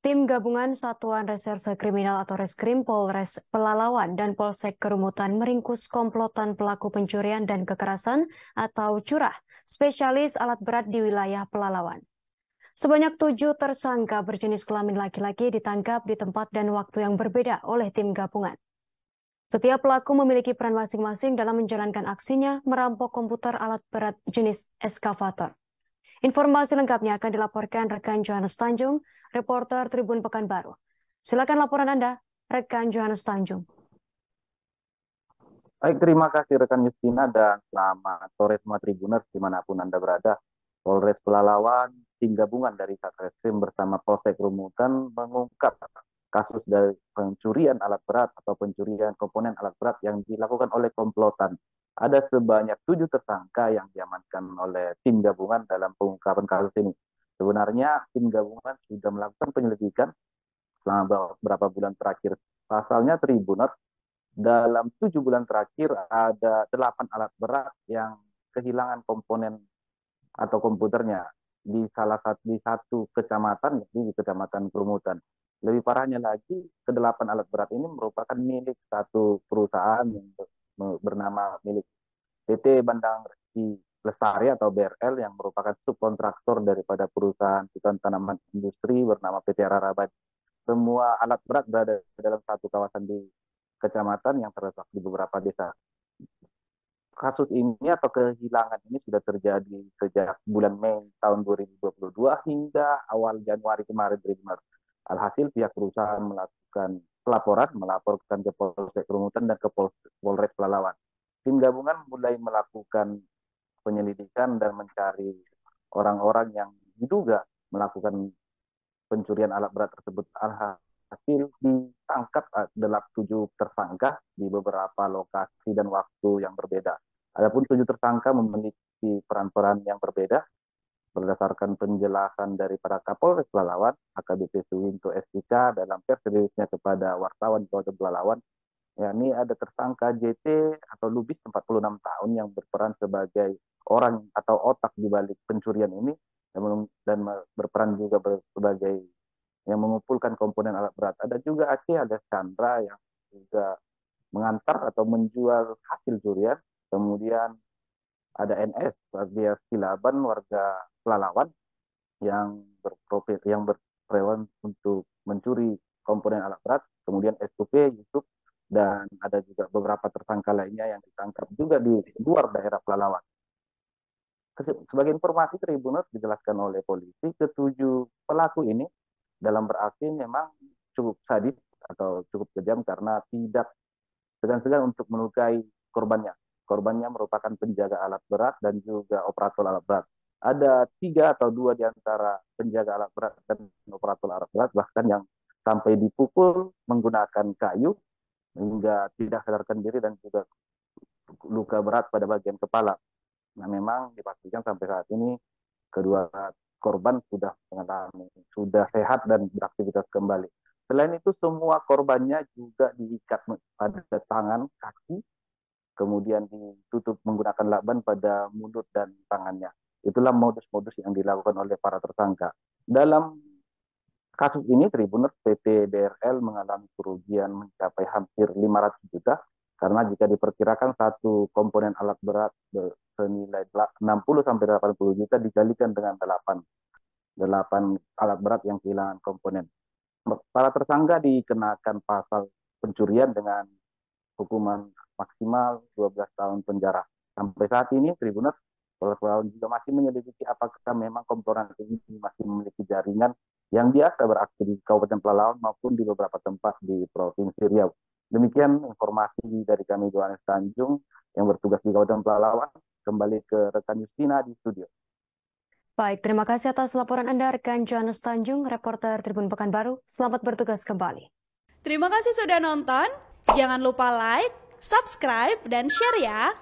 Tim gabungan Satuan Reserse Kriminal atau Reskrim Polres Pelalawan dan Polsek Kerumutan meringkus komplotan pelaku pencurian dan kekerasan atau curah spesialis alat berat di wilayah Pelalawan. Sebanyak 7 tersangka berjenis kelamin laki-laki ditangkap di tempat dan waktu yang berbeda oleh tim gabungan. Setiap pelaku memiliki peran masing-masing dalam menjalankan aksinya merampok komputer alat berat jenis eskavator. Informasi lengkapnya akan dilaporkan rekan Johannes Tanjung, reporter Tribun Pekanbaru. Silakan laporan Anda, rekan Johannes Tanjung. Baik, terima kasih rekan Justina dan selamat sore semua Tribuners dimanapun Anda berada. Polres Pelalawan, tim gabungan dari Satreskrim bersama Polsek Kerumutan mengungkap kasus dari pencurian alat berat atau pencurian komponen alat berat yang dilakukan oleh komplotan. Ada sebanyak 7 tersangka yang diamankan oleh tim gabungan dalam pengungkapan kasus ini. Sebenarnya tim gabungan sudah melakukan penyelidikan selama beberapa bulan terakhir. Pasalnya Tribuners, dalam 7 bulan terakhir ada 8 alat berat yang kehilangan komponen atau komputernya di satu kecamatan, di Kecamatan Kerumutan. Lebih parahnya lagi, ke-8 alat berat ini merupakan milik satu perusahaan yang bernama milik PT Bandang Resi Lestari atau BRL yang merupakan subkontraktor daripada perusahaan hutan tanaman industri bernama PT Rarabad. Semua alat berat berada dalam satu kawasan di kecamatan yang terletak di beberapa desa. Kasus ini atau kehilangan ini sudah terjadi sejak bulan Mei tahun 2022 hingga awal Januari kemarin. Alhasil pihak perusahaan melaporkan ke Polsek Kerumutan dan ke Polres Pelalawan. Tim gabungan mulai melakukan penyelidikan dan mencari orang-orang yang diduga melakukan pencurian alat berat tersebut. Alhasil ditangkap 7 tersangka di beberapa lokasi dan waktu yang berbeda. Adapun 7 tersangka memiliki peran-peran yang berbeda. Berdasarkan penjelasan daripada Kapolres Pelalawan, AKBP Suwinto SIK dalam pers rilisnya kepada wartawan di Kabupaten Pelalawan, yakni ada tersangka JT atau Lubis 46 tahun yang berperan sebagai orang atau otak di balik pencurian ini dan berperan juga sebagai yang mengumpulkan komponen alat berat. Ada juga Aceh, ada Chandra yang juga mengantar atau menjual hasil curian. Kemudian ada NS, alias Silaban, warga Pelalawan yang berperan untuk mencuri komponen alat berat. Kemudian SUP, Yusuf, dan ada juga beberapa tersangka lainnya yang ditangkap juga di luar daerah Pelalawan. Sebagai informasi Tribuners dijelaskan oleh polisi, ketujuh pelaku ini dalam beraksi memang cukup sadis atau cukup kejam karena tidak segan-segan untuk melukai korbannya. Korbannya merupakan penjaga alat berat dan juga operator alat berat. Ada 3 atau 2 di antara penjaga alat berat dan operator alat berat bahkan yang sampai dipukul menggunakan kayu hingga tidak sadarkan diri dan juga luka berat pada bagian kepala. Nah, memang dipastikan sampai saat ini kedua korban sudah sehat dan beraktivitas kembali. Selain itu semua korbannya juga diikat pada tangan, kaki, kemudian ditutup menggunakan lakban pada mulut dan tangannya. Itulah modus-modus yang dilakukan oleh para tersangka. Dalam kasus ini, Tribuners, PT BRL mengalami kerugian mencapai hampir 500 juta, karena jika diperkirakan satu komponen alat berat senilai 60-80 juta dikalikan dengan 8 alat berat yang kehilangan komponen. Para tersangka dikenakan pasal pencurian dengan hukuman maksimal 12 tahun penjara. Sampai saat ini, Tribuners, Polres Pelalawan juga masih menyelidiki apakah memang komponen ini masih memiliki jaringan yang biasa beraksi di Kabupaten Pelalawan maupun di beberapa tempat di Provinsi Riau. Demikian informasi dari kami Johannes Tanjung yang bertugas di Kabupaten Pelalawan. Kembali ke rekan Justina di studio. Baik, terima kasih atas laporan Anda, rekan Johannes Tanjung, reporter Tribun Pekanbaru. Selamat bertugas kembali. Terima kasih sudah nonton. Jangan lupa like, subscribe, dan share ya.